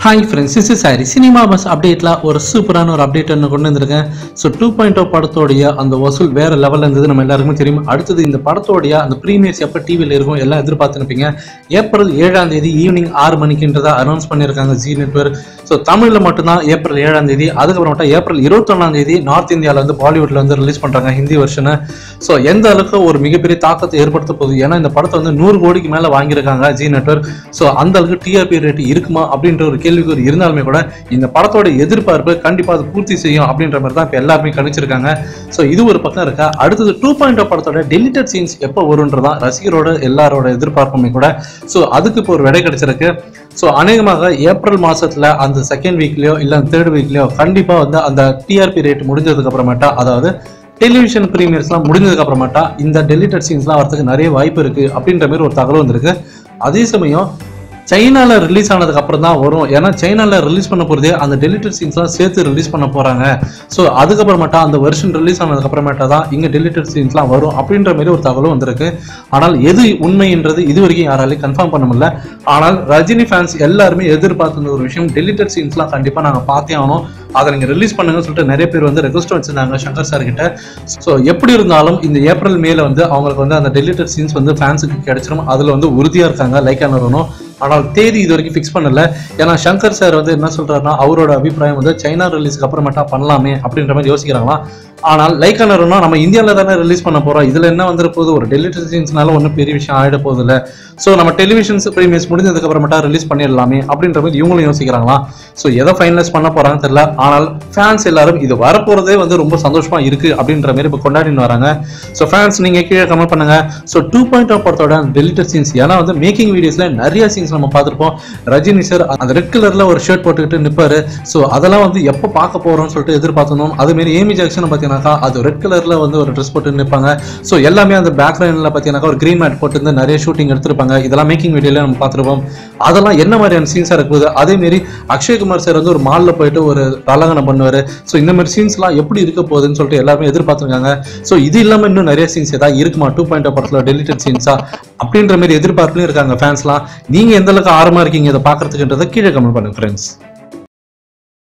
Hi friends, this is Hari. Cinema Bus update la ஒரு சூப்பரான ஒரு அப்டேட் ஒன்று கொண்டு வந்திருக்கேன். ஸோ 2.0 படத்தோடைய அந்த வசூல் வேற லெவலில் இருந்தது நம்ம எல்லாருக்குமே தெரியும். அடுத்தது இந்த படத்தோடைய அந்த ப்ரீமியர்ஸ் எப்போ டிவியில் இருக்கும் எல்லாம் எதிர்பார்த்துருப்பீங்க. ஏப்ரல் 7ஆம் தேதி ஈவினிங் 6 மணிக்குன்றதை அனௌன்ஸ் பண்ணியிருக்காங்க ஜி நெட்வொர்க். ஸோ தமிழில் மட்டும்தான் ஏப்ரல் 7ஆம் தேதி, அதுக்கப்புறமேட்டா ஏப்ரல் 21ஆம் தேதி நார்த் இந்தியாவில் வந்து பாலிவுட்டில் வந்து ரிலீஸ் பண்ணுறாங்க ஹிந்தி வெர்ஷனை. ஸோ எந்த அளவுக்கு ஒரு மிகப்பெரிய தாக்கத்தை ஏற்படுத்த போகுது, ஏன்னா இந்த படத்தை வந்து 100 கோடிக்கு மேலே வாங்கியிருக்காங்க ஜி நெட்வொர்க். ஸோ அந்த அளவுக்கு டிஆர்பி ரேட் இருக்குமா அப்படின்ற ஒரு கேள்விக்கு இருந்தாலுமே கூட இந்த படத்தோட எதிர்பார்ப்பு கண்டிப்பா அது பூர்த்தி செய்யும் அப்படின்ற மாதிரி தான் இப்ப எல்லாருமே கணிச்சிருக்காங்க. சோ இது ஒரு பக்கம் இருக்கா. அடுத்தது 2.0 படத்தோட டெலிட்டட் சீன்ஸ் எப்போ வரும்ன்றதான் ரசிகரோட எல்லாரோட எதிர்பார்ப்புமே கூட. சோ அதுக்கு இப்போ ஒரு விடை கிடைச்சிருக்கு. ஸோ அநேகமாக ஏப்ரல் மாசத்துல அந்த செகண்ட் வீக்லயோ இல்லை தேர்ட் வீக்லயோ கண்டிப்பா வந்து அந்த டிஆர்பி ரேட் முடிஞ்சதுக்கு அப்புறமேட்டா, அதாவது டெலிவிஷன் ப்ரீமியர்ஸ்லாம் முடிஞ்சதுக்கு அப்புறமேட்டா இந்த டெலிட்டட் சீன்ஸ்லாம் வரதுக்கு நிறைய வாய்ப்பு இருக்கு அப்படின்ற மாதிரி ஒரு தகவல் வந்திருக்கு. அதே சமயம் சைனால ரிலீஸ் ஆனதுக்கு அப்புறம் தான் வரும், ஏன்னா சைனால ரிலீஸ் பண்ண போறதே அந்த டெலிட்டட் சீன்ஸ்லாம் சேர்த்து ரிலீஸ் பண்ண போறாங்க. ஸோ அதுக்கப்புறமேட்டா அந்த வெர்ஷன் ரிலீஸ் ஆனதுக்கு அப்புறமேட்டா தான் இங்க டெலிட்டட் சீன்ஸ்லாம் வரும் அப்படின்ற மாதிரி ஒரு தகவலும் வந்திருக்கு. ஆனால் எது உண்மைன்றது இது வரைக்கும் யாராலையும் கன்ஃபார்ம் பண்ண முடியல. ஆனால் ரஜினி ஃபேன்ஸ் எல்லாருமே எதிர்பார்த்த ஒரு விஷயம், டெலிட்டட் சீன்ஸ்லாம் கண்டிப்பா நாங்க பார்த்தே ஆகணும், அதை நீங்க ரிலீஸ் பண்ணுங்கன்னு சொல்லிட்டு நிறைய பேர் வந்து ரெக்வஸ்ட் வச்சிருந்தாங்க சங்கர் சார் கிட்ட. ஸோ எப்படி இருந்தாலும் இந்த ஏப்ரல் மேல வந்து அவங்களுக்கு வந்து அந்த டெலிட்டட் சீன்ஸ் வந்து ஃபேன்ஸுக்கு கிடைச்சிடும், அதுல வந்து உறுதியா இருக்காங்க லைக் ஆனவரும். ஆனால் தேதி இது வரைக்கும் ஃபிக்ஸ் பண்ணல. ஏன்னா சங்கர் சார் வந்து என்ன சொல்றாருன்னா, அவரோட அபிப்பிராயம் வந்து சைனா ரிலீஸ்க்கு அப்புறமேட்டா பண்ணலாமே அப்படின்ற மாதிரி யோசிக்கிறாங்களா. ஆனால் லைக் ஆனர்னா நம்ம இந்தியாவில் தானே ரிலீஸ் பண்ண போறோம், இதுல என்ன வந்துட போகுது, ஒரு டெலிட்டட் சீன்ஸ்னால ஒன்றும் பெரிய விஷயம் ஆயிட போகுது இல்லை. ஸோ நம்ம டெலிவிஷன்ஸ் ப்ரீமியர்ஸ் முடிஞ்சதுக்கு அப்புறமேட்டா ரிலீஸ் பண்ணிடலாமே அப்படின்ற மாதிரி இவங்களும் யோசிக்கிறாங்களா. ஸோ எதை ஃபைனலைஸ் பண்ண போறாங்கன்னு தெரியல. ஆனால் ஃபேன்ஸ் எல்லாரும் இது வரப்போறதே வந்து ரொம்ப சந்தோஷமா இருக்கு அப்படின்ற மாதிரி இப்போ கொண்டாடின்னு வராங்க. ஸோ ஃபேன்ஸ் நீங்க கீழே கமெண்ட் பண்ணுங்க. ஸோ 2.0 படத்தோட டெலிட்டட் சீன்ஸ், ஏன்னா வந்து மேக்கிங் வீடியோஸ்ல நிறைய சீன்ஸ் நம்ம பார்த்துருப்போம். ரஜினி சார் அந்த ரெட் கலர்ல ஒரு ஷர்ட் போட்டுக்கிட்டு நிற்பாரு. ஸோ அதெல்லாம் வந்து எப்போ பார்க்க போறோம்னு சொல்லிட்டு எதிர்பார்த்தோம். அதே மாதிரி ஏமி ஜாக்சன் பார்த்தீங்கன்னாக்கா அது ரெட் கலர்ல வந்து ஒரு ட்ரெஸ் போட்டு நிற்பாங்க. ஸோ எல்லாமே அந்த பேக்ரவுண்ட்ல பார்த்தீங்கன்னாக்கா ஒரு கிரீன் மேட் போட்டு வந்து நிறைய ஷூட்டிங் எடுத்திருப்பாங்க. இதெல்லாம் மேக்கிங் வீடியோல நம்ம பார்த்துருப்போம். அதெல்லாம் என்ன மாதிரியான சீன்ஸா இருக்குது. அதே மாதிரி அக்ஷய்குமார் சார் வந்து ஒரு மால்ல போயிட்டு ஒரு தலகணம் பண்ணுவாரு. ஸோ இந்த மாதிரி சீன்ஸ்லாம் எப்படி இருக்க போகுதுன்னு சொல்லிட்டு எல்லாருமே எதிர்பார்த்துருக்காங்க. ஸோ இது இல்லாம இன்னும் நிறைய சீன்ஸ் ஏதாவது இருக்குமா 2.0 படத்துல டெலிட்டட் சீன்ஸா அப்படின்ற மாதிரி எதிர்பார்ப்புலையும் இருக்காங்க ஃபேன்ஸ்லாம். நீங்க எந்த அளவுக்கு ஆர்வமா இருக்கீங்க இதை பாக்குறதுக்குன்றதை கீழே கமெண்ட் பண்ணுங்க ஃப்ரெண்ட்ஸ்.